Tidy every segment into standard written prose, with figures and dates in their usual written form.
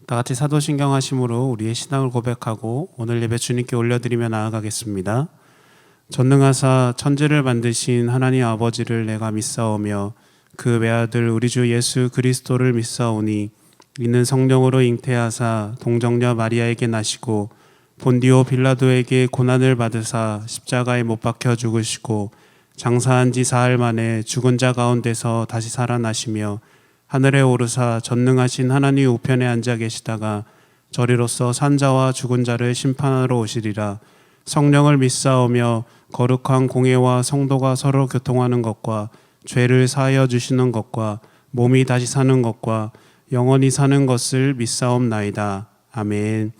다 같이 사도신경 하심으로 우리의 신앙을 고백하고 오늘 예배 주님께 올려드리며 나아가겠습니다. 전능하사 천지를 만드신 하나님 아버지를 내가 믿사오며 그 외아들 우리 주 예수 그리스도를 믿사오니 이는 성령으로 잉태하사 동정녀 마리아에게 나시고 본디오 빌라도에게 고난을 받으사 십자가에 못 박혀 죽으시고 장사한 지 사흘 만에 죽은 자 가운데서 다시 살아나시며 하늘에 오르사 전능하신 하나님 우편에 앉아 계시다가 저리로서 산자와 죽은 자를 심판하러 오시리라. 성령을 믿사오며 거룩한 공회와 성도가 서로 교통하는 것과 죄를 사하여 주시는 것과 몸이 다시 사는 것과 영원히 사는 것을 믿사옵나이다. 아멘.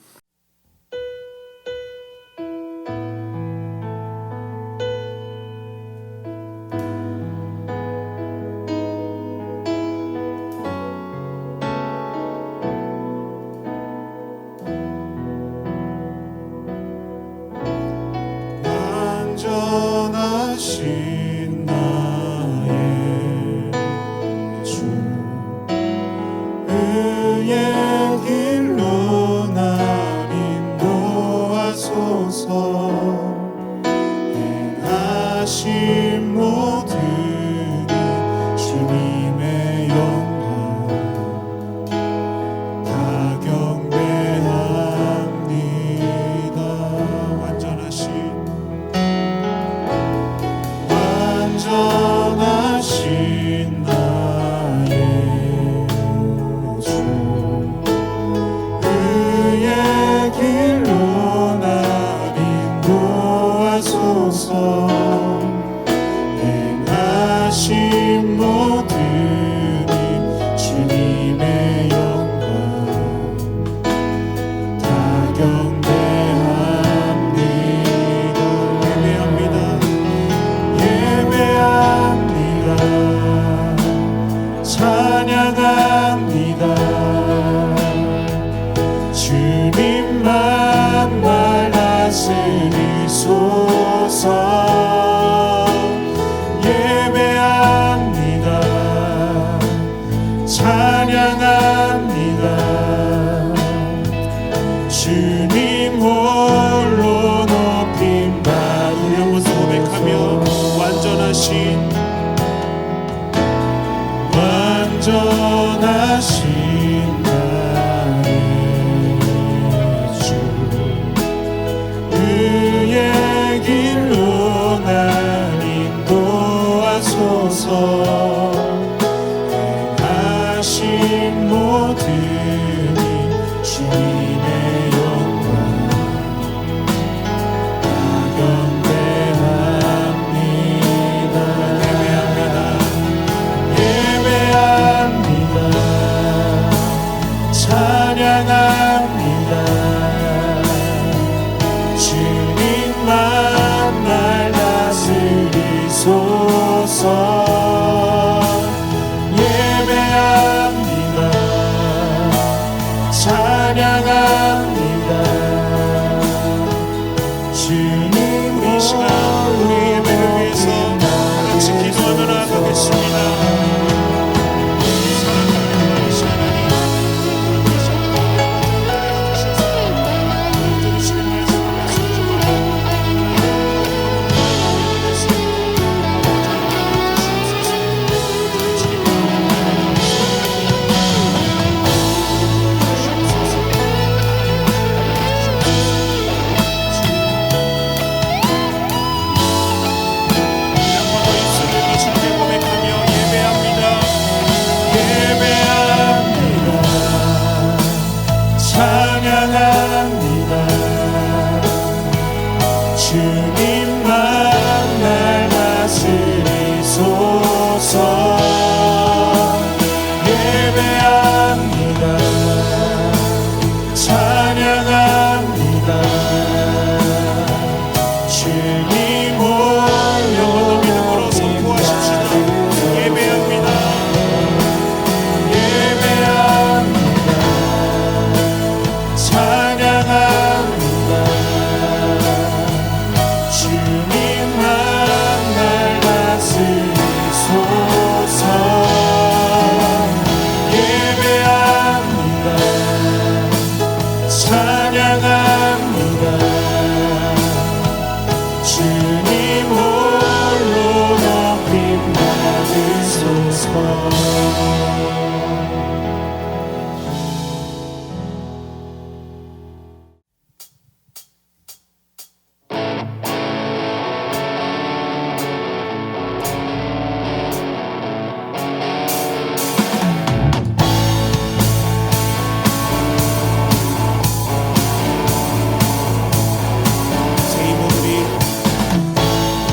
완전하신 나의 주 의의 길로 날 인도하소서. 행하신 모든 주님의 영광 다 경배합니다. 완전하신 나의 주 의의 길로 날 인도하소서. 행하신 모든 주님의 영광 다 경배합니다. 예배합니다. 찬양합니다. 주님만 날 다스리소서. 예배합니다. 찬양합니다. 주님 홀로 높임 받으려 고백하며 완전하신 나의 주 의의 길로 날 인도하소서. 행하신 모든 주님의 영광 다 경배합니다. 예배합니다. 찬양합니다. 주님만 날 다스리소서. 예배합니다. 찬양합니다.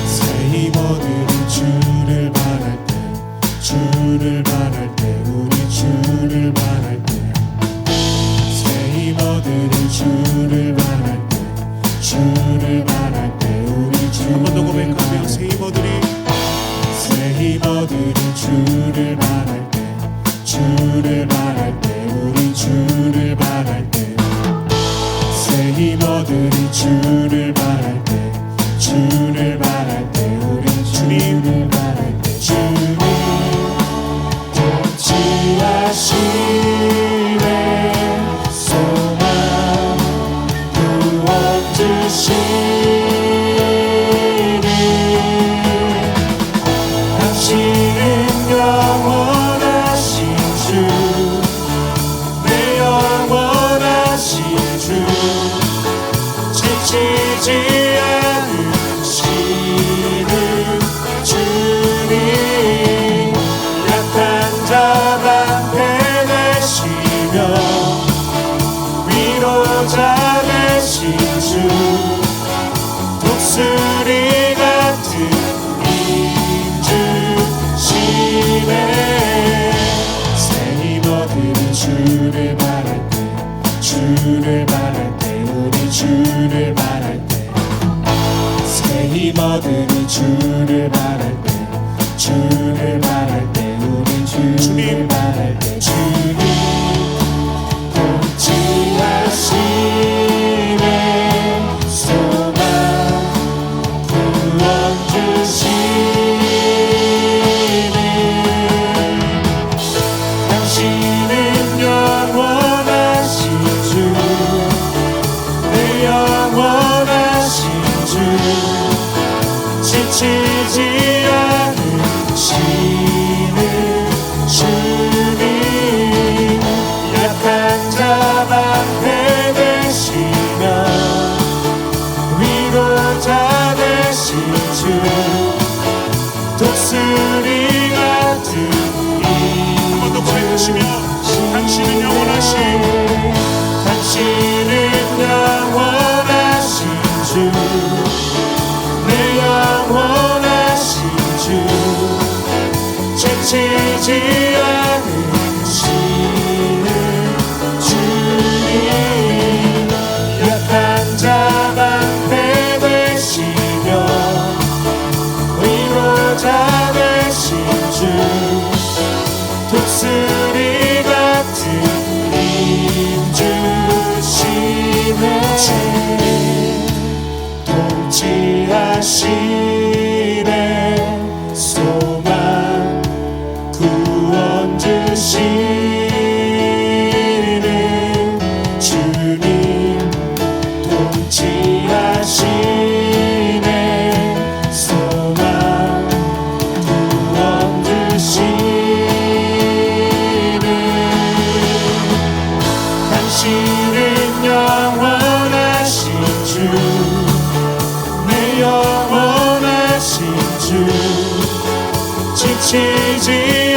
새 이모들이 주를 바랄 때 주를 바랄 때 우리 주를 바랄 때 새 이모들이 주를 바랄 때 주를 바랄 때 우리 주를 한 번 더 고백하며 새 이모들이 주를 바랄 때 주를 바랄 때 우리 주를 바랄 때 새 이모들이 주를 바랄 때 주를 바랄 때 우리 주를 바랄 때 주님 통치하시네 소망 구원 주시니 당신은 영원하신 주 내 영원하신 주 지치지 않으시는 주님 약한 자 방패 되시며 위로자 되신 주 독수리 같은 주시네 새 이모들이 주를 바랄 때 주를 바랄 때 우리 주를 바랄 때 새 이모들이 주를 바랄 때 주를 바랄 때 우리 주를 바랄 때 주님 통치하시네 소망 구원 주시네 당신은 영원하신 주 내 영원하신 주 지치지 않으시는 주님 약한 자 방패 되시며 위로자 되신 주 독수리 같은 한 번 더 고백하시며 당신은 영원하신 당신은 영원하신 주 내 영원하신 주 지치지 않으시는 주님 약한 자 방패 되시며 위로자 되신 주 독수리 같은 힘 주시네 통치하시네 소망 구원 주시는 주님 통치하시네 소망 구원 주시네 당신은 영원하신 주 내 영원하신 주 지치지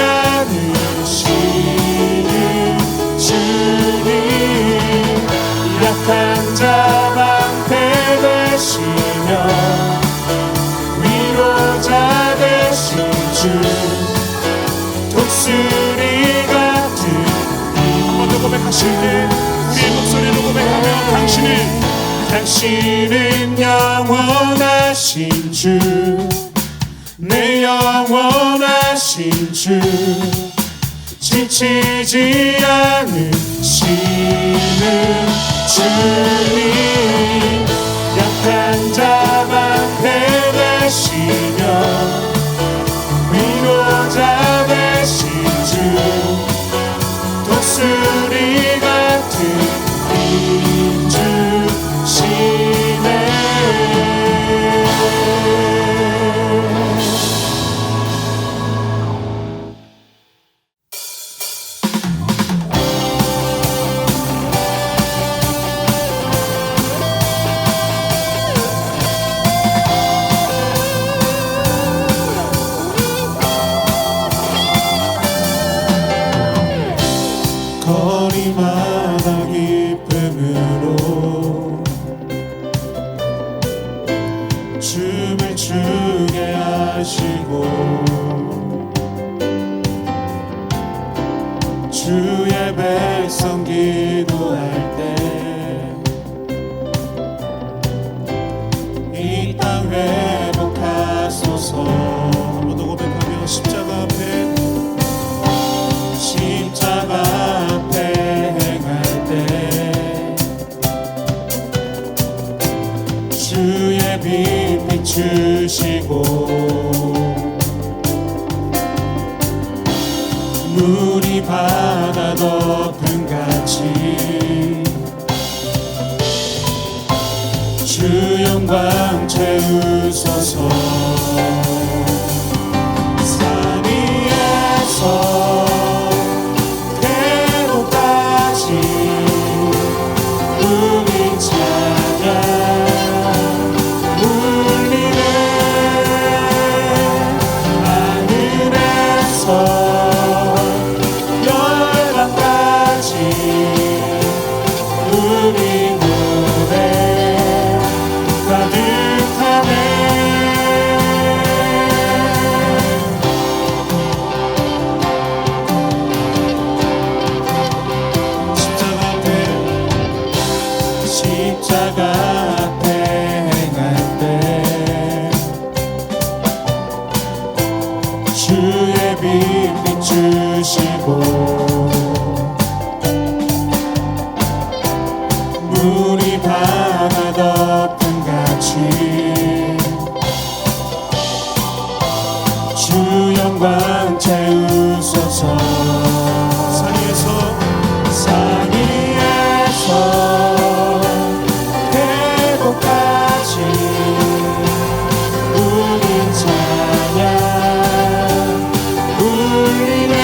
않으시는 주님 약한 자 방패 되시며 위로자 되신 주 독수리 같은 한 번 더 고백하실 때 우리의 목소리로 고백하며 당신은 영원하신 주 내 영원하신 주 지치지 않으시는 주님 약한 자 방패 되시며 위로자 되신 주 독수리 같은 힘 주시네 거리마다 기쁨으로 춤을 추게 하시고 주의 백성 기도할 때 이 땅 회복하소서. 한 번 더 고백하며 십자가 앞에 행할 때 주의 빛 비추시고 물이 바다 덮음 같이 주 영광 채우소서. 산 위에서 계곡까지 우리 찬양 울리네. 하늘에서 열방까지 우리 노래 가득하네. 십자가 앞에 행할 때 주의 빛 비추시고 물이 바다 덮음 같이 주 영광 채우소서. 산 위에서 계곡까지 우리 찬양 울리네.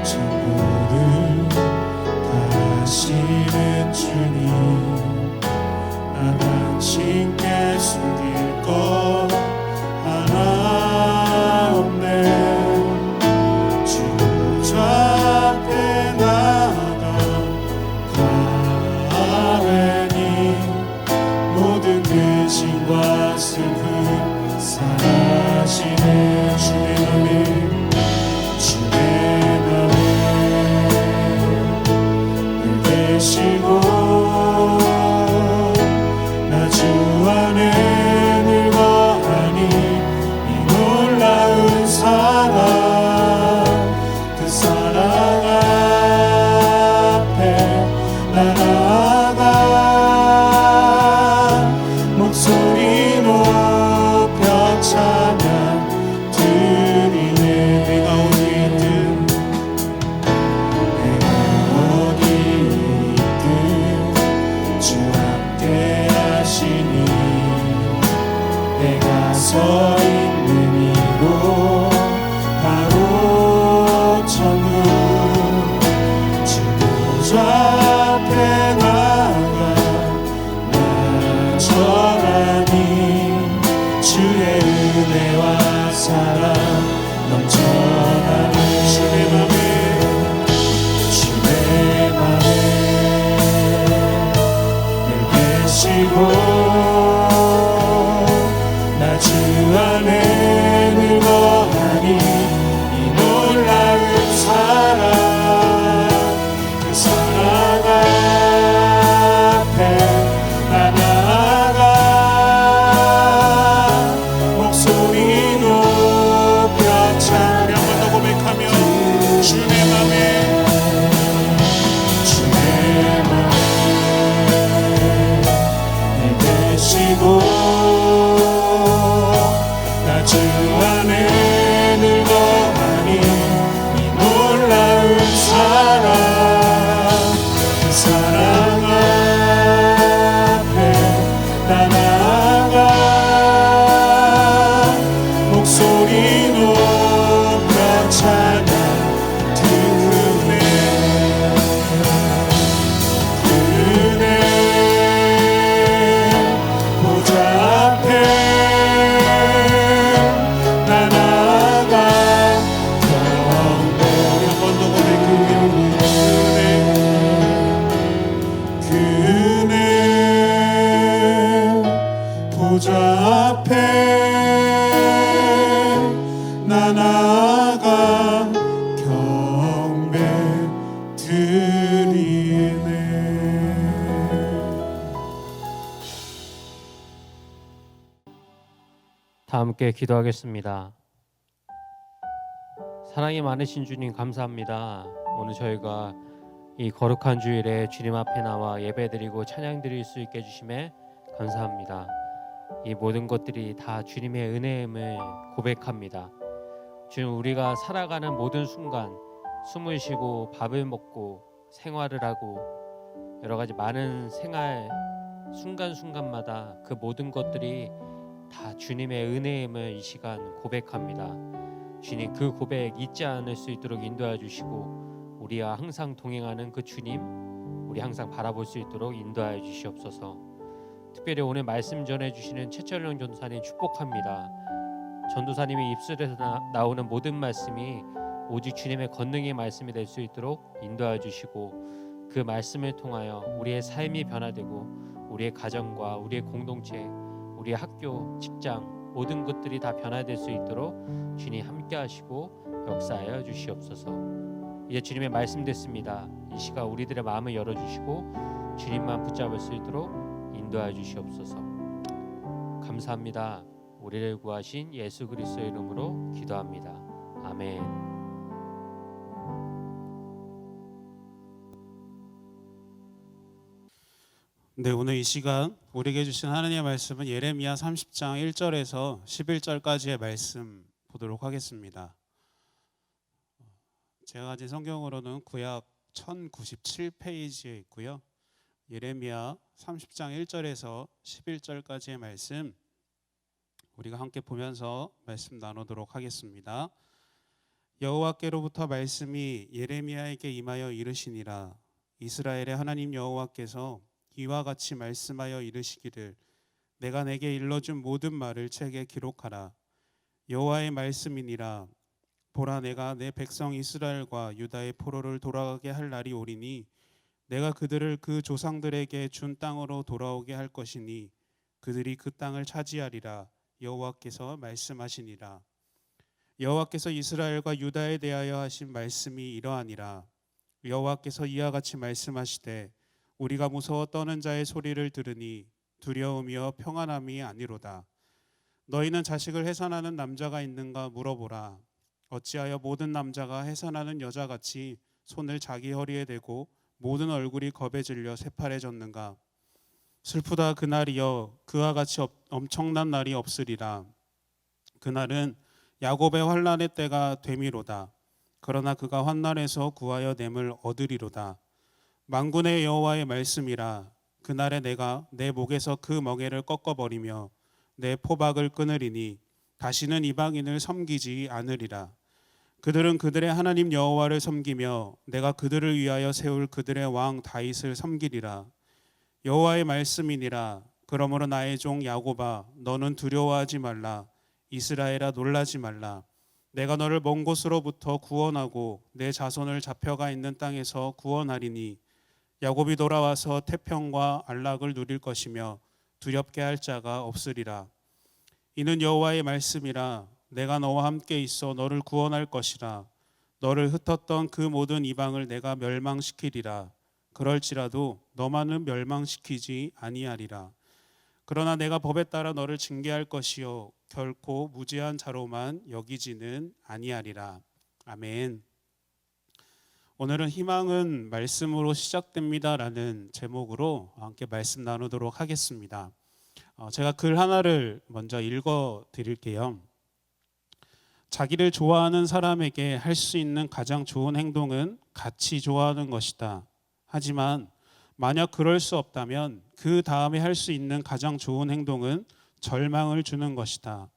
전부를 다하시는 주님, 나 당신께 숨길 것 하나 없네. 주 앞에 나아가 가회니 모든 근심과 슬픔 사라지네. 주의 맘에 늘 계시고 나 주 안에 늘 거하니 이 놀라운 사랑, 그 사랑 앞에 나 나아가 목소리 높여 찬양 드리네. 내가 어디 있든 주 함께 하시니 내가 서 있는 이곳 바로 천국, 주 보좌 앞에 나아가 나 전하니 주의 은혜와 사랑 넘쳐나는 주의 맘에 늘 계시고 나 주 안에 늘 거하니 이 놀라운 사랑, 그 사랑 앞에 나 나아가 목소리 높여 찬양. 한 번 더 고백하며 주의 맘에 늘 계시고 나 주 안에 늘 거하니 이 놀라운 사랑, 그 사랑 앞에 나 나아가 목소리 높여 찬양 드리네. 보좌 앞에 나 나아가 경배. 우리 한 번 더 고백해요. 그네 보좌 앞에 나 나아가 경배 드리네. 다 함께 기도하겠습니다. 사랑이 많으신 주님 감사합니다. 오늘 저희가 이 거룩한 주일에 주님 앞에 나와 예배드리고 찬양드릴 수 있게 해주심에 감사합니다. 이 모든 것들이 다 주님의 은혜임을 고백합니다. 주님, 우리가 살아가는 모든 순간, 숨을 쉬고 밥을 먹고 생활을 하고 여러 가지 많은 생활 순간순간마다 그 모든 것들이 다 주님의 은혜임을 이 시간 고백합니다. 주님, 그 고백 잊지 않을 수 있도록 인도해 주시고 우리와 항상 동행하는 그 주님, 우리 항상 바라볼 수 있도록 인도하여 주시옵소서. 특별히 오늘 말씀 전해주시는 최철령 전도사님 축복합니다. 전도사님의 입술에서 나오는 모든 말씀이 오직 주님의 권능의 말씀이 될 수 있도록 인도하여 주시고 그 말씀을 통하여 우리의 삶이 변화되고 우리의 가정과 우리의 공동체, 우리의 학교, 직장 모든 것들이 다 변화될 수 있도록 주님 함께 하시고 역사하여 주시옵소서. 이제 주님의 말씀 됐습니다. 이 시간 우리들의 마음을 열어주시고 주님만 붙잡을 수 있도록 인도하여 주시옵소서. 감사합니다. 우리를 구하신 예수 그리스도의 이름으로 기도합니다. 아멘. 네, 오늘 이 시간 우리에게 주신 하나님의 말씀은 예레미야 30장 1절에서 11절까지의 말씀 보도록 하겠습니다. 제가 가진 성경으로는 구약 1097페이지에 있고요. 예레미야 30장 1절에서 11절까지의 말씀 우리가 함께 보면서 말씀 나누도록 하겠습니다. 여호와께로부터 말씀이 예레미야에게 임하여 이르시니라. 이스라엘의 하나님 여호와께서 이와 같이 말씀하여 이르시기를 내가 내게 일러준 모든 말을 책에 기록하라. 여호와의 말씀이니라. 보라, 내가 내 백성 이스라엘과 유다의 포로를 돌아가게 할 날이 오리니 내가 그들을 그 조상들에게 준 땅으로 돌아오게 할 것이니 그들이 그 땅을 차지하리라. 여호와께서 말씀하시니라. 여호와께서 이스라엘과 유다에 대하여 하신 말씀이 이러하니라. 여호와께서 이와 같이 말씀하시되 우리가 무서워 떠는 자의 소리를 들으니 두려움이여 평안함이 아니로다. 너희는 자식을 해산하는 남자가 있는가 물어보라. 어찌하여 모든 남자가 해산하는 여자같이 손을 자기 허리에 대고 모든 얼굴이 겁에 질려 새파래졌는가. 슬프다 그날이여, 그와 같이 엄청난 날이 없으리라. 그날은 야곱의 환난의 때가 되미로다. 그러나 그가 환난에서 구하여 냄을 얻으리로다. 만군의 여호와의 말씀이라. 그날에 내가 내 목에서 그 멍에를 꺾어버리며 내 포박을 끊으리니 다시는 이방인을 섬기지 않으리라. 그들은 그들의 하나님 여호와를 섬기며 내가 그들을 위하여 세울 그들의 왕 다윗을 섬기리라. 여호와의 말씀이니라. 그러므로 나의 종 야곱아, 너는 두려워하지 말라. 이스라엘아, 놀라지 말라. 내가 너를 먼 곳으로부터 구원하고 내 자손을 잡혀가 있는 땅에서 구원하리니 야곱이 돌아와서 태평과 안락을 누릴 것이며 두렵게 할 자가 없으리라. 이는 여호와의 말씀이라. 내가 너와 함께 있어 너를 구원할 것이라. 너를 흩었던 그 모든 이방을 내가 멸망시키리라. 그럴지라도 너만은 멸망시키지 아니하리라. 그러나 내가 법에 따라 너를 징계할 것이요 결코 무죄한 자로만 여기지는 아니하리라. 아멘. 오늘은 희망은 말씀으로 시작됩니다라는 제목으로 함께 말씀 나누도록 하겠습니다. 제가 글 하나를 먼저 읽어 드릴게요. 자기를 좋아하는 사람에게 할 수 있는 가장 좋은 행동은 같이 좋아하는 것이다. 하지만 만약 그럴 수 없다면 그 다음에 할 수 있는 가장 좋은 행동은 절망을 주는 것이다.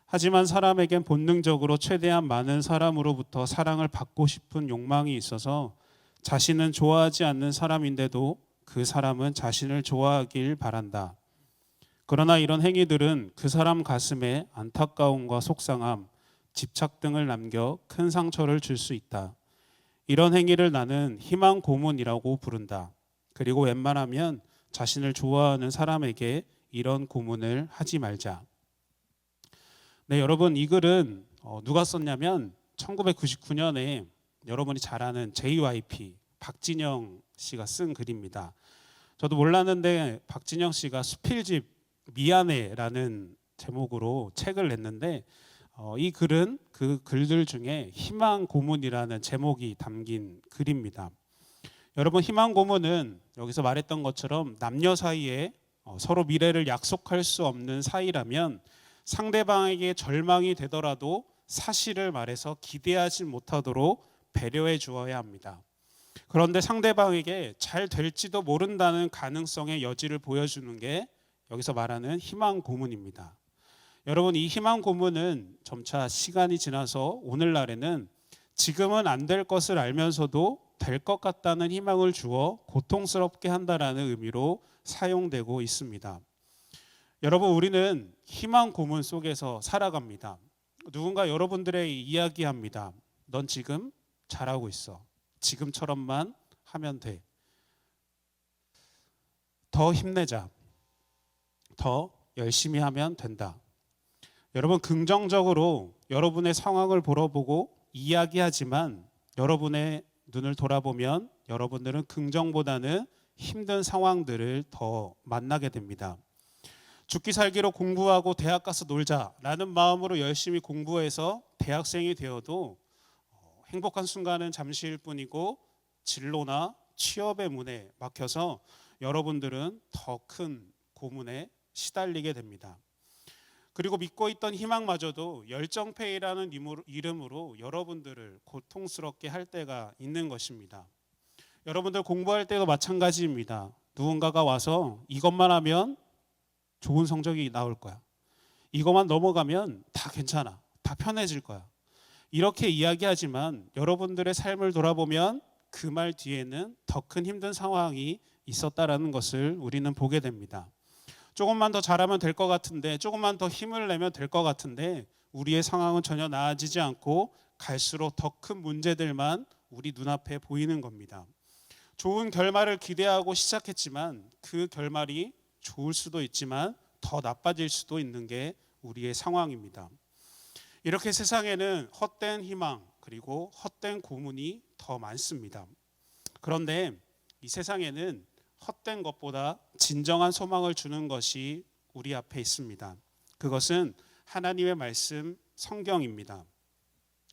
하지만 사람에겐 본능적으로 최대한 많은 사람으로부터 사랑을 받고 싶은 욕망이 있어서 자신은 좋아하지 않는 사람인데도 그 사람은 자신을 좋아하길 바란다. 그러나 이런 행위들은 그 사람 가슴에 안타까움과 속상함, 집착 등을 남겨 큰 상처를 줄 수 있다. 이런 행위를 나는 희망 고문이라고 부른다. 그리고 웬만하면 자신을 좋아하는 사람에게 이런 고문을 하지 말자. 네, 여러분, 이 글은 누가 썼냐면 1999년에 여러분이 잘 아는 JYP 박진영 씨가 쓴 글입니다. 저도 몰랐는데 박진영 씨가 수필집 미안해라는 제목으로 책을 냈는데 이 글은 그 글들 중에 희망 고문이라는 제목이 담긴 글입니다. 여러분, 희망 고문은 여기서 말했던 것처럼 남녀 사이에 서로 미래를 약속할 수 없는 사이라면 상대방에게 절망이 되더라도 사실을 말해서 기대하지 못하도록 배려해 주어야 합니다. 그런데 상대방에게 잘 될지도 모른다는 가능성의 여지를 보여주는 게 여기서 말하는 희망 고문입니다. 여러분, 이 희망 고문은 점차 시간이 지나서 오늘날에는 지금은 안 될 것을 알면서도 될 것 같다는 희망을 주어 고통스럽게 한다라는 의미로 사용되고 있습니다. 여러분, 우리는 희망 고문 속에서 살아갑니다. 누군가 여러분들에게 이야기합니다. 넌 지금 잘하고 있어. 지금처럼만 하면 돼. 더 힘내자. 더 열심히 하면 된다. 여러분, 긍정적으로 여러분의 상황을 바라보고 이야기하지만 여러분의 눈을 돌아보면 여러분들은 긍정보다는 힘든 상황들을 더 만나게 됩니다. 죽기 살기로 공부하고 대학 가서 놀자라는 마음으로 열심히 공부해서 대학생이 되어도 행복한 순간은 잠시일 뿐이고 진로나 취업의 문에 막혀서 여러분들은 더 큰 고문에 시달리게 됩니다. 그리고 믿고 있던 희망마저도 열정페이라는 이름으로 여러분들을 고통스럽게 할 때가 있는 것입니다. 여러분들 공부할 때도 마찬가지입니다. 누군가가 와서 이것만 하면 좋은 성적이 나올 거야. 이것만 넘어가면 다 괜찮아. 다 편해질 거야. 이렇게 이야기하지만 여러분들의 삶을 돌아보면 그 말 뒤에는 더 큰 힘든 상황이 있었다라는 것을 우리는 보게 됩니다. 조금만 더 잘하면 될 것 같은데, 조금만 더 힘을 내면 될 것 같은데 우리의 상황은 전혀 나아지지 않고 갈수록 더 큰 문제들만 우리 눈앞에 보이는 겁니다. 좋은 결말을 기대하고 시작했지만 그 결말이 좋을 수도 있지만 더 나빠질 수도 있는 게 우리의 상황입니다. 이렇게 세상에는 헛된 희망 그리고 헛된 고문이 더 많습니다. 그런데 이 세상에는 헛된 것보다 진정한 소망을 주는 것이 우리 앞에 있습니다. 그것은 하나님의 말씀 성경입니다.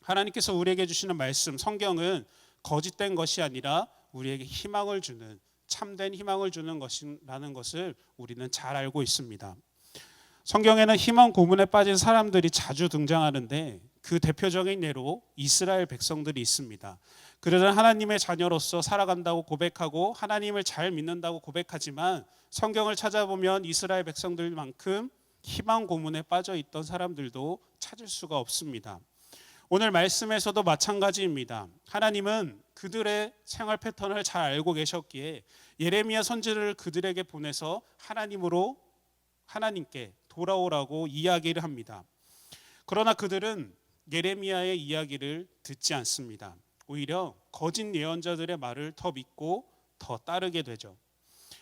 하나님께서 우리에게 주시는 말씀 성경은 거짓된 것이 아니라 우리에게 희망을 주는, 참된 희망을 주는 것이라는 것을 우리는 잘 알고 있습니다. 성경에는 희망 고문에 빠진 사람들이 자주 등장하는데 그 대표적인 예로 이스라엘 백성들이 있습니다. 그들은 하나님의 자녀로서 살아간다고 고백하고 하나님을 잘 믿는다고 고백하지만 성경을 찾아보면 이스라엘 백성들만큼 희망 고문에 빠져 있던 사람들도 찾을 수가 없습니다. 오늘 말씀에서도 마찬가지입니다. 하나님은 그들의 생활 패턴을 잘 알고 계셨기에 예레미야 선지자를 그들에게 보내서 하나님께 돌아오라고 이야기를 합니다. 그러나 그들은 예레미야의 이야기를 듣지 않습니다. 오히려 거짓 예언자들의 말을 더 믿고 더 따르게 되죠.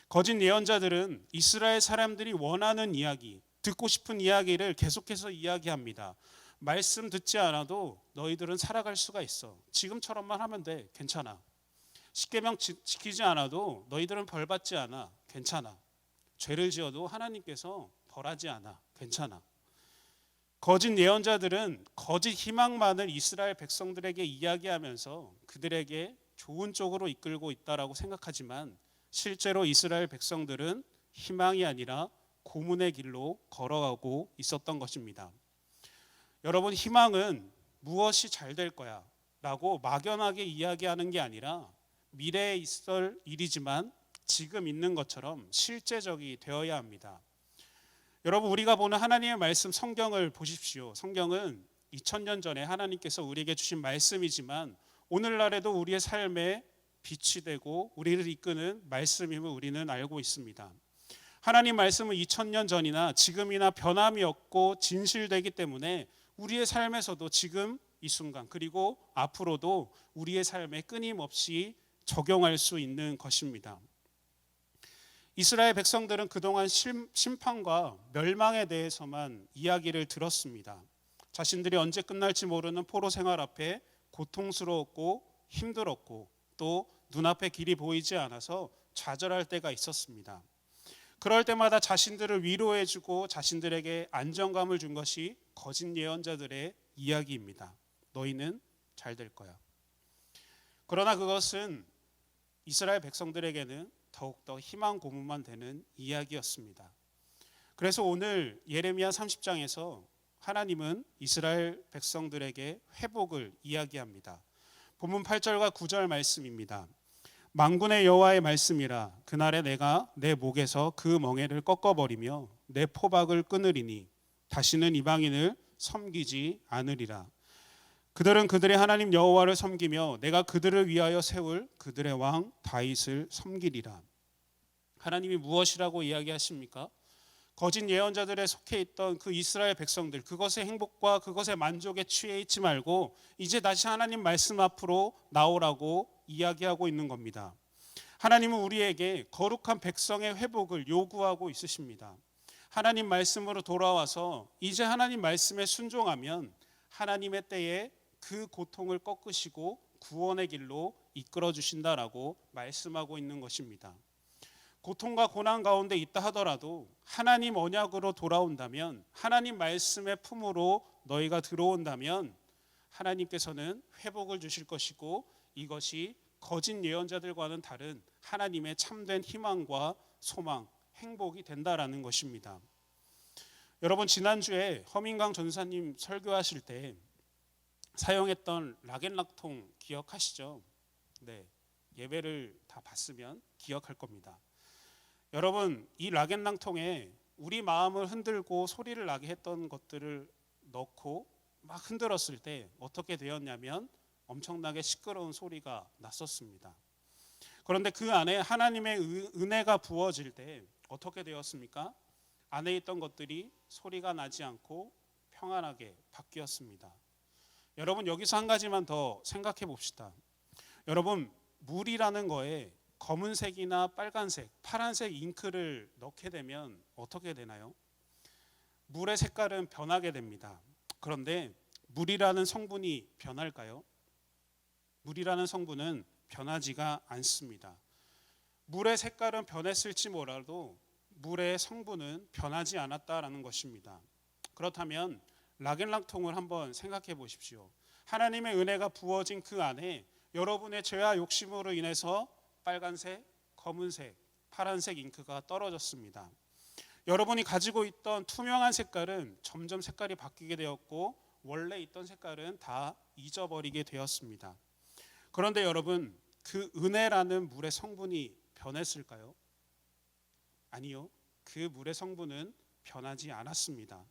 거짓 예언자들은 이스라엘 사람들이 원하는 이야기, 듣고 싶은 이야기를 계속해서 이야기합니다. 말씀 듣지 않아도 너희들은 살아갈 수가 있어. 지금처럼만 하면 돼. 괜찮아. 십계명 지키지 않아도 너희들은 벌 받지 않아. 괜찮아. 죄를 지어도 하나님께서 벌하지 않아. 괜찮아. 거짓 예언자들은 거짓 희망만을 이스라엘 백성들에게 이야기하면서 그들에게 좋은 쪽으로 이끌고 있다라고 생각하지만 실제로 이스라엘 백성들은 희망이 아니라 고문의 길로 걸어가고 있었던 것입니다. 여러분, 희망은 무엇이 잘 될 거야 라고 막연하게 이야기하는 게 아니라 미래에 있을 일이지만 지금 있는 것처럼 실제적이 되어야 합니다. 여러분, 우리가 보는 하나님의 말씀 성경을 보십시오. 성경은 2000년 전에 하나님께서 우리에게 주신 말씀이지만 오늘날에도 우리의 삶에 빛이 되고 우리를 이끄는 말씀임을 우리는 알고 있습니다. 하나님 말씀은 2000년 전이나 지금이나 변함이 없고 진실되기 때문에 우리의 삶에서도 지금 이 순간 그리고 앞으로도 우리의 삶에 끊임없이 적용할 수 있는 것입니다. 이스라엘 백성들은 그동안 심판과 멸망에 대해서만 이야기를 들었습니다. 자신들이 언제 끝날지 모르는 포로 생활 앞에 고통스러웠고 힘들었고 또 눈앞에 길이 보이지 않아서 좌절할 때가 있었습니다. 그럴 때마다 자신들을 위로해주고 자신들에게 안정감을 준 것이 거짓 예언자들의 이야기입니다. 너희는 잘 될 거야. 그러나 그것은 이스라엘 백성들에게는 더욱더 희망 고문만 되는 이야기였습니다. 그래서 오늘 예레미야 30장에서 하나님은 이스라엘 백성들에게 회복을 이야기합니다. 본문 8절과 9절 말씀입니다. 만군의 여호와의 말씀이라. 그날에 내가 내 목에서 그 멍에를 꺾어버리며 내 포박을 끊으리니 다시는 이방인을 섬기지 않으리라. 그들은 그들의 하나님 여호와를 섬기며 내가 그들을 위하여 세울 그들의 왕 다윗을 섬기리라. 하나님이 무엇이라고 이야기하십니까? 거짓 예언자들에 속해 있던 그 이스라엘 백성들, 그것의 행복과 그것의 만족에 취해 있지 말고 이제 다시 하나님 말씀 앞으로 나오라고 이야기하고 있는 겁니다. 하나님은 우리에게 거룩한 백성의 회복을 요구하고 있으십니다. 하나님 말씀으로 돌아와서 이제 하나님 말씀에 순종하면 하나님의 때에 그 고통을 꺾으시고 구원의 길로 이끌어 주신다라고 말씀하고 있는 것입니다. 고통과 고난 가운데 있다 하더라도 하나님 언약으로 돌아온다면, 하나님 말씀의 품으로 너희가 들어온다면 하나님께서는 회복을 주실 것이고 이것이 거짓 예언자들과는 다른 하나님의 참된 희망과 소망, 행복이 된다라는 것입니다. 여러분, 지난주에 허민강 전사님 설교하실 때 사용했던 락앤락통 기억하시죠? 네, 예배를 다 봤으면 기억할 겁니다. 여러분, 이 락앤락통에 우리 마음을 흔들고 소리를 나게 했던 것들을 넣고 막 흔들었을 때 어떻게 되었냐면 엄청나게 시끄러운 소리가 났었습니다. 그런데 그 안에 하나님의 은혜가 부어질 때 어떻게 되었습니까? 안에 있던 것들이 소리가 나지 않고 평안하게 바뀌었습니다. 여러분, 여기서 한 가지만 더 생각해 봅시다. 여러분, 물이라는 거에 검은색이나 빨간색, 파란색 잉크를 넣게 되면 어떻게 되나요? 물의 색깔은 변하게 됩니다. 그런데 물이라는 성분이 변할까요? 물이라는 성분은 변하지가 않습니다. 물의 색깔은 변했을지 몰라도 물의 성분은 변하지 않았다라는 것입니다. 그렇다면 락앤락통을 한번 생각해 보십시오. 하나님의 은혜가 부어진 그 안에 여러분의 죄와 욕심으로 인해서 빨간색, 검은색, 파란색 잉크가 떨어졌습니다. 여러분이 가지고 있던 투명한 색깔은 점점 색깔이 바뀌게 되었고 원래 있던 색깔은 다 잊어버리게 되었습니다. 그런데 여러분, 그 은혜라는 물의 성분이 변했을까요? 아니요. 그 물의 성분은 변하지 않았습니다.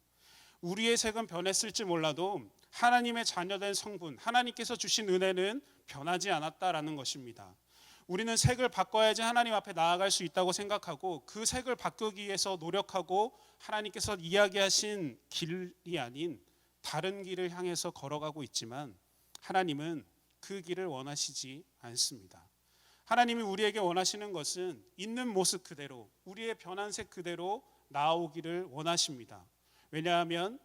우리의 색은 변했을지 몰라도 하나님의 자녀된 성분, 하나님께서 주신 은혜는 변하지 않았다라는 것입니다. 우리는 색을 바꿔야지 하나님 앞에 나아갈 수 있다고 생각하고 그 색을 바꾸기 위해서 노력하고 하나님께서 이야기하신 길이 아닌 다른 길을 향해서 걸어가고 있지만 하나님은 그 길을 원하시지 않습니다. 하나님이 우리에게 원하시는 것은 있는 모습 그대로, 우리의 변한 색 그대로 나오기를 원하십니다. 왜냐하면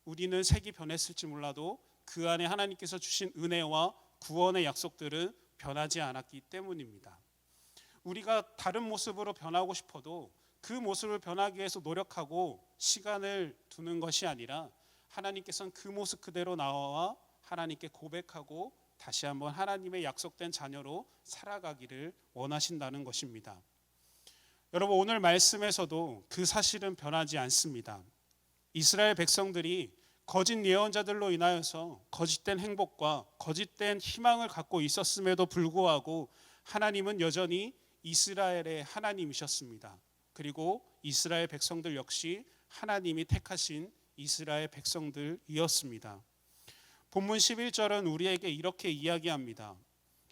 우리는 색이 변했을지 몰라도 그 안에 하나님께서 주신 은혜와 구원의 약속들은 변하지 않았기 때문입니다. 우리가 다른 모습으로 변하고 싶어도 그 모습을 변하기 위해서 노력하고 시간을 두는 것이 아니라 하나님께서는 그 모습 그대로 나와 하나님께 고백하고 다시 한번 하나님의 약속된 자녀로 살아가기를 원하신다는 것입니다. 여러분, 오늘 말씀에서도 그 사실은 변하지 않습니다. 이스라엘 백성들이 거짓 예언자들로 인하여서 거짓된 행복과 거짓된 희망을 갖고 있었음에도 불구하고 하나님은 여전히 이스라엘의 하나님이셨습니다. 그리고 이스라엘 백성들 역시 하나님이 택하신 이스라엘 백성들이었습니다. 본문 11절은 우리에게 이렇게 이야기합니다.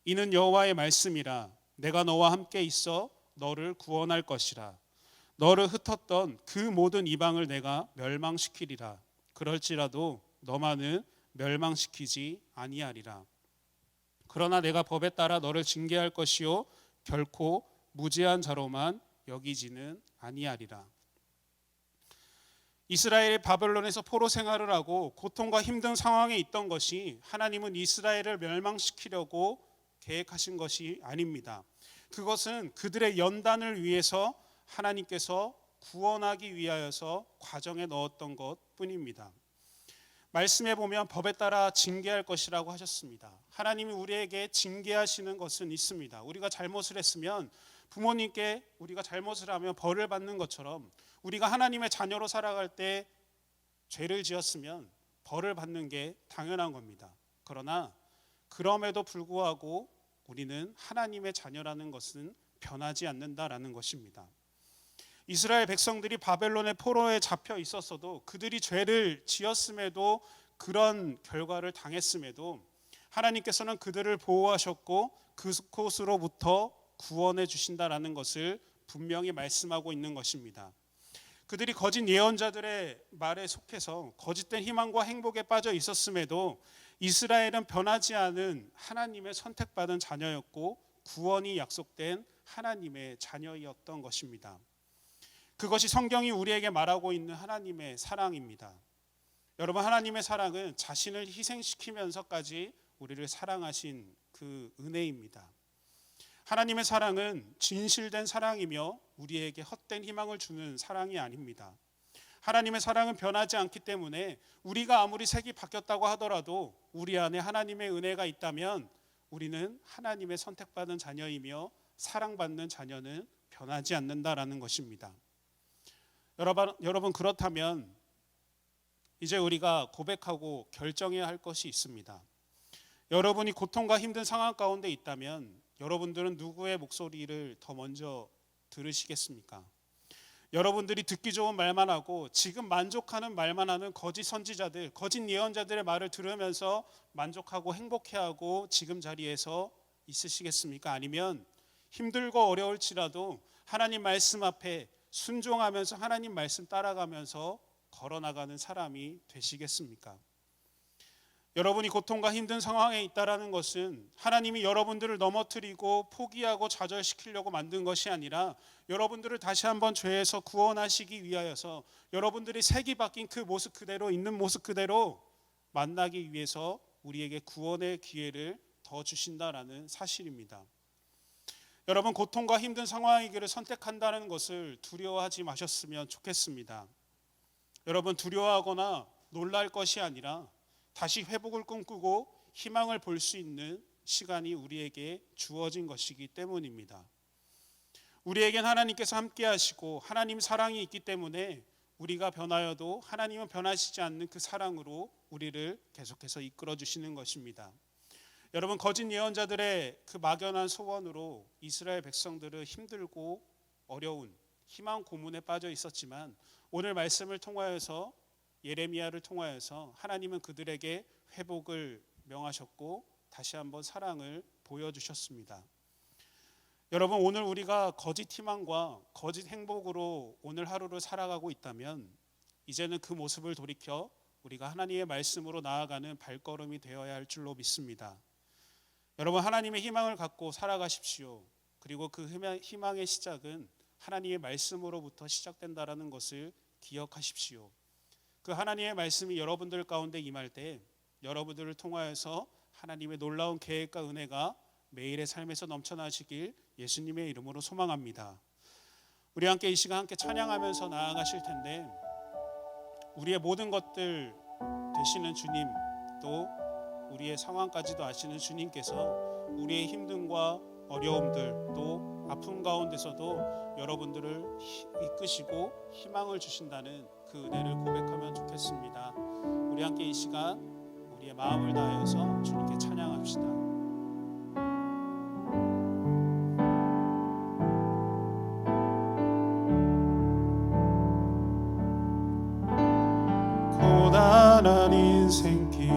이는 여호와의 말씀이라. 내가 너와 함께 있어 너를 구원할 것이라. 너를 흩었던 그 모든 이방을 내가 멸망시키리라. 그럴지라도 너만은 멸망시키지 아니하리라. 그러나 내가 법에 따라 너를 징계할 것이요 결코 무죄한 자로만 여기지는 아니하리라. 이스라엘이 바벨론에서 포로 생활을 하고 고통과 힘든 상황에 있던 것이 하나님은 이스라엘을 멸망시키려고 계획하신 것이 아닙니다. 그것은 그들의 연단을 위해서 하나님께서 구원하기 위하여서 과정에 넣었던 것뿐입니다. 말씀에 보면 법에 따라 징계할 것이라고 하셨습니다. 하나님이 우리에게 징계하시는 것은 있습니다. 우리가 잘못을 했으면 부모님께 우리가 잘못을 하면 벌을 받는 것처럼 우리가 하나님의 자녀로 살아갈 때 죄를 지었으면 벌을 받는 게 당연한 겁니다. 그러나 그럼에도 불구하고 우리는 하나님의 자녀라는 것은 변하지 않는다라는 것입니다. 이스라엘 백성들이 바벨론의 포로에 잡혀 있었어도 그들이 죄를 지었음에도 그런 결과를 당했음에도 하나님께서는 그들을 보호하셨고 그곳으로부터 구원해 주신다라는 것을 분명히 말씀하고 있는 것입니다. 그들이 거짓 예언자들의 말에 속해서 거짓된 희망과 행복에 빠져 있었음에도 이스라엘은 변하지 않은 하나님의 선택받은 자녀였고 구원이 약속된 하나님의 자녀였던 것입니다. 그것이 성경이 우리에게 말하고 있는 하나님의 사랑입니다. 여러분, 하나님의 사랑은 자신을 희생시키면서까지 우리를 사랑하신 그 은혜입니다. 하나님의 사랑은 진실된 사랑이며 우리에게 헛된 희망을 주는 사랑이 아닙니다. 하나님의 사랑은 변하지 않기 때문에 우리가 아무리 색이 바뀌었다고 하더라도 우리 안에 하나님의 은혜가 있다면 우리는 하나님의 선택받은 자녀이며 사랑받는 자녀는 변하지 않는다라는 것입니다. 여러분, 그렇다면 이제 우리가 고백하고 결정해야 할 것이 있습니다. 여러분이 고통과 힘든 상황 가운데 있다면 여러분들은 누구의 목소리를 더 먼저 들으시겠습니까? 여러분들이 듣기 좋은 말만 하고 지금 만족하는 말만 하는 거짓 선지자들, 거짓 예언자들의 말을 들으면서 만족하고 행복해하고 지금 자리에서 있으시겠습니까? 아니면 힘들고 어려울지라도 하나님 말씀 앞에 순종하면서 하나님 말씀 따라가면서 걸어나가는 사람이 되시겠습니까? 여러분이 고통과 힘든 상황에 있다라는 것은 하나님이 여러분들을 넘어뜨리고 포기하고 좌절시키려고 만든 것이 아니라 여러분들을 다시 한번 죄에서 구원하시기 위하여서 여러분들이 색이 바뀐 그 모습 그대로 있는 모습 그대로 만나기 위해서 우리에게 구원의 기회를 더 주신다라는 사실입니다. 여러분, 고통과 힘든 상황이기를 선택한다는 것을 두려워하지 마셨으면 좋겠습니다. 여러분, 두려워하거나 놀랄 것이 아니라 다시 회복을 꿈꾸고 희망을 볼 수 있는 시간이 우리에게 주어진 것이기 때문입니다. 우리에겐 하나님께서 함께 하시고 하나님 사랑이 있기 때문에 우리가 변하여도 하나님은 변하시지 않는 그 사랑으로 우리를 계속해서 이끌어 주시는 것입니다. 여러분, 거짓 예언자들의 그 막연한 소원으로 이스라엘 백성들은 힘들고 어려운 희망 고문에 빠져 있었지만 오늘 말씀을 통하여서 예레미야를 통하여서 하나님은 그들에게 회복을 명하셨고 다시 한번 사랑을 보여주셨습니다. 여러분, 오늘 우리가 거짓 희망과 거짓 행복으로 오늘 하루를 살아가고 있다면 이제는 그 모습을 돌이켜 우리가 하나님의 말씀으로 나아가는 발걸음이 되어야 할 줄로 믿습니다. 여러분, 하나님의 희망을 갖고 살아가십시오. 그리고 그 희망의 시작은 하나님의 말씀으로부터 시작된다라는 것을 기억하십시오. 그 하나님의 말씀이 여러분들 가운데 임할 때 여러분들을 통하여서 하나님의 놀라운 계획과 은혜가 매일의 삶에서 넘쳐나시길 예수님의 이름으로 소망합니다. 우리 함께 이 시간 함께 찬양하면서 나아가실 텐데 우리의 모든 것들 되시는 주님, 또 우리의 상황까지도 아시는 주님께서 우리의 힘듦과 어려움들 또 아픔 가운데서도 여러분들을 이끄시고 희망을 주신다는 그 은혜를 고백하면 좋겠습니다. 우리 함께 이 시간 우리의 마음을 다하여서 주님께 찬양합시다. 고단한 인생길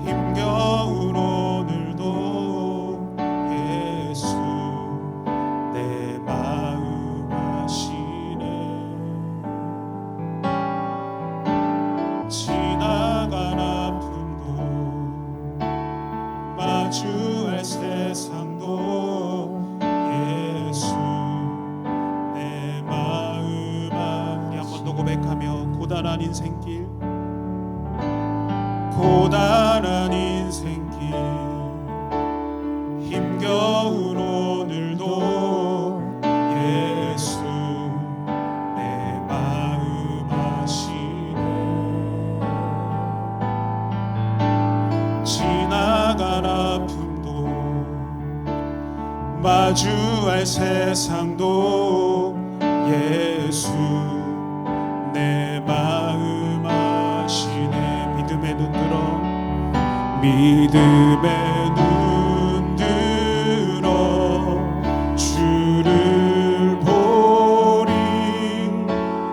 힘겨운 오늘도 예수 내 마음 아시네. 지나간 아픔도 마주할 세상도 예수 내 마음 우리 한 번 더 고백하며 고단한 인생길 고단한 인생길 힘겨운 오늘도 예수 내 마음 아시네. 지나간 아픔도 마주할 세상도 예수 내 마음 아시네. 믿음의 눈 들어 믿음의 눈 들어 주를 보리.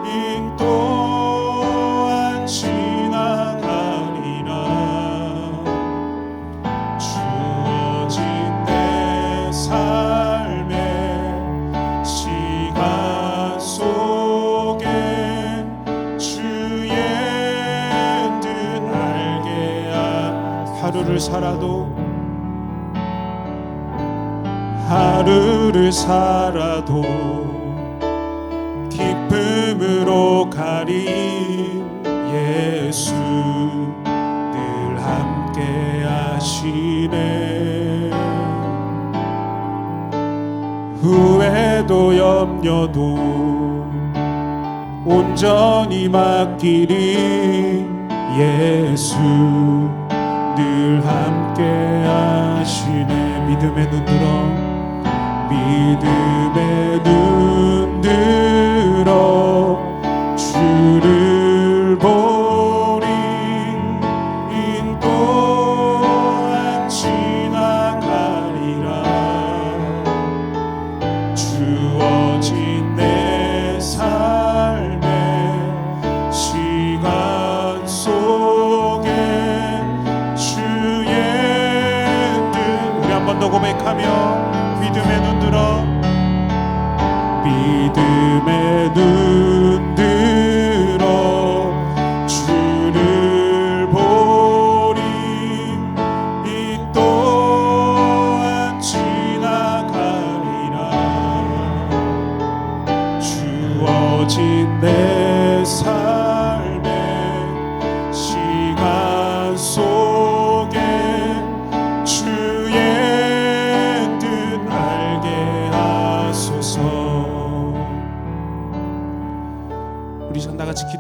인 또한 지나가리라. 주어진 내 삶의 시간 속에 주의 뜻 알게 하루를 살아도 기쁨으로 가리. 예수 늘 함께 하시네. 후회도 염려도 온전히 맡기리. 예수 늘 함께 하시네. 믿음의 눈 들어 믿음의 눈 들어 주를 보리. 인 또한 지나가리라. 주어진 내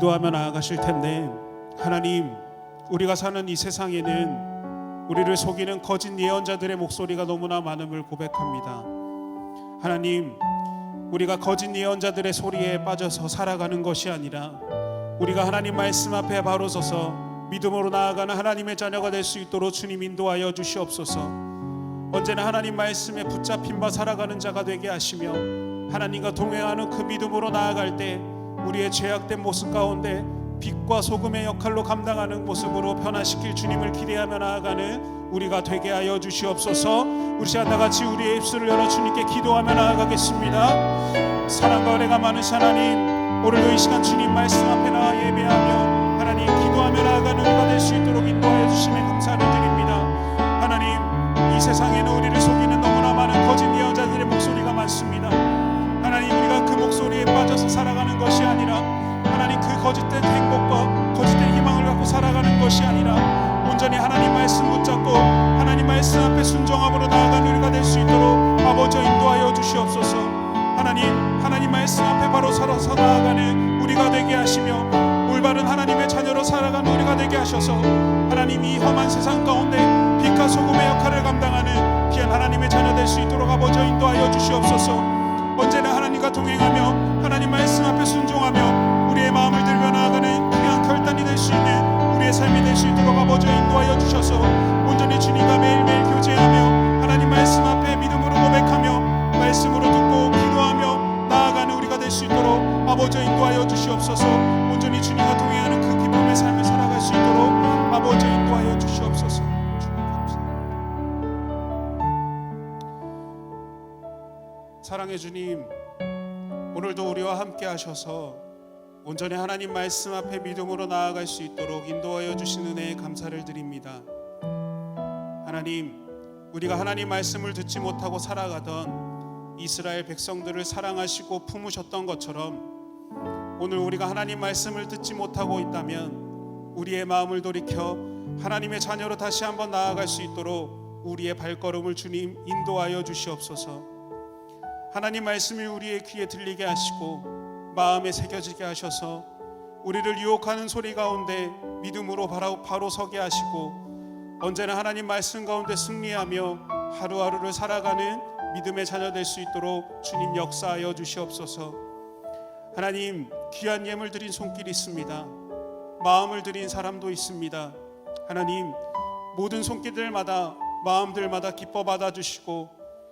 기도하며 나아가실 텐데, 하나님, 우리가 사는 이 세상에는 우리를 속이는 거짓 예언자들의 목소리가 너무나 많음을 고백합니다. 하나님, 우리가 거짓 예언자들의 소리에 빠져서 살아가는 것이 아니라 우리가 하나님 말씀 앞에 바로 서서 믿음으로 나아가는 하나님의 자녀가 될 수 있도록 주님 인도하여 주시옵소서. 언제나 하나님 말씀에 붙잡힌 바 살아가는 자가 되게 하시며, 하나님과 동행하는 그 믿음으로 나아갈 때 우리의 죄악된 모습 가운데 빛과 소금의 역할로 감당하는 모습으로 변화시킬 주님을 기대하며 나아가는 우리가 되게 하여 주시옵소서. 우리 시간 다같이 우리의 입술을 열어 주님께 기도하며 나아가겠습니다. 사랑과 은혜가 많으신 하나님, 오늘도 이 시간 주님 말씀 앞에 나와 예배하며 하나님 기도하며 나아가는 우리가 될 수 있도록 인도하여 주심에 감사를 드립니다. 하나님, 이 세상에는 우리를 속이는 너무나 많은 거짓 예언자들의 목소리가 많습니다. 하나님, 우리가 그 목소리에 빠져서 살아가는 것이 아니라 하나님, 그 거짓된 행복과 거짓된 희망을 갖고 살아가는 것이 아니라 온전히 하나님 말씀 붙잡고 하나님 말씀 앞에 순종함으로 나아가는 우리가 될 수 있도록 아버지 인도하여 주시옵소서. 하나님 말씀 앞에 바로 서서 나아가는 우리가 되게 하시며 올바른 하나님의 자녀로 살아가는 우리가 되게 하셔서 하나님, 이 험한 세상 가운데 빛과 소금의 역할을 감당하는 귀한 하나님의 자녀 될 수 있도록 아버지 인도하여 주시옵소서. 언제나 하나님과 동행하며 하나님 말씀 앞에 순종하며 우리의 마음을 들며 나아가는 귀한 결단이 될 수 있는 우리의 삶이 될 수 있도록 아버지 인도하여 주셔서 온전히 주님과 매일매일 교제하며 하나님 말씀 앞에 믿음으로 고백하며 말씀으로 듣고 기도하며 나아가는 우리가 될 수 있도록 아버지 인도하여 주시옵소서. 온전히 주님과 동행하는 그 기쁨의 삶을 살아갈 수 있도록 아버지 인도하여 주시옵소서. 주님 감사합니다. 사랑의 주님, 오늘도 우리와 함께 하셔서 온전히 하나님 말씀 앞에 믿음으로 나아갈 수 있도록 인도하여 주신 은혜에 감사를 드립니다. 하나님, 우리가 하나님 말씀을 듣지 못하고 살아가던 이스라엘 백성들을 사랑하시고 품으셨던 것처럼 오늘 우리가 하나님 말씀을 듣지 못하고 있다면 우리의 마음을 돌이켜 하나님의 자녀로 다시 한번 나아갈 수 있도록 우리의 발걸음을 주님 인도하여 주시옵소서. 하나님 말씀이 우리의 귀에 들리게 하시고 마음에 새겨지게 하셔서 우리를 유혹하는 소리 가운데 믿음으로 바로 서게 하시고 언제나 하나님 말씀 가운데 승리하며 하루하루를 살아가는 믿음의 자녀 될 수 있도록 주님 역사하여 주시옵소서. 하나님, 귀한 예물 드린 손길이 있습니다. 마음을 드린 사람도 있습니다. 하나님, 모든 손길들마다 마음들마다 기뻐 받아주시고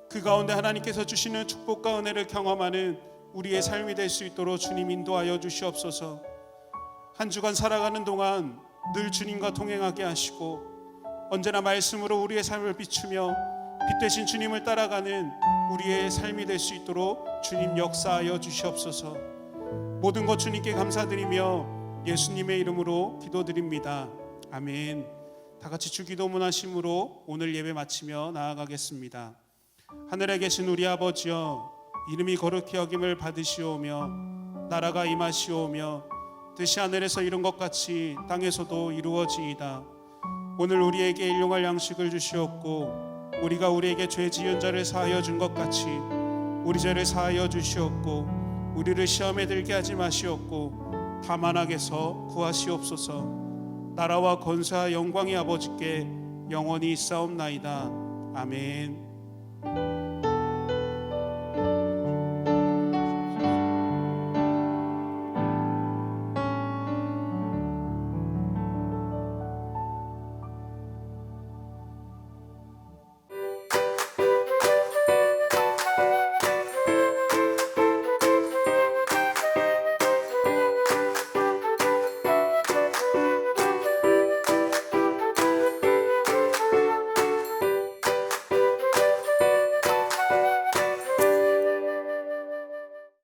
그 가운데 하나님께서 주시는 축복과 은혜를 경험하는 우리의 삶이 될 수 있도록 주님 인도하여 주시옵소서. 한 주간 살아가는 동안 늘 주님과 동행하게 하시고 언제나 말씀으로 우리의 삶을 비추며 빛 되신 주님을 따라가는 우리의 삶이 될 수 있도록 주님 역사하여 주시옵소서. 모든 것 주님께 감사드리며 예수님의 이름으로 기도드립니다. 아멘. 다 같이 주기도문 하심으로 오늘 예배 마치며 나아가겠습니다. 하늘에 계신 우리 아버지여, 이름이 거룩히 여김을 받으시오며 나라가 임하시오며 뜻이 하늘에서 이룬 것 같이 땅에서도 이루어지이다. 오늘 우리에게 일용할 양식을 주시옵고 우리가 우리에게 죄 지은 자를 사하여 준 것 같이 우리 죄를 사하여 주시옵고 우리를 시험에 들게 하지 마시옵고 다만 악에서 구하시옵소서. 나라와 권세와 영광이 아버지께 영원히 있사옵나이다. 아멘.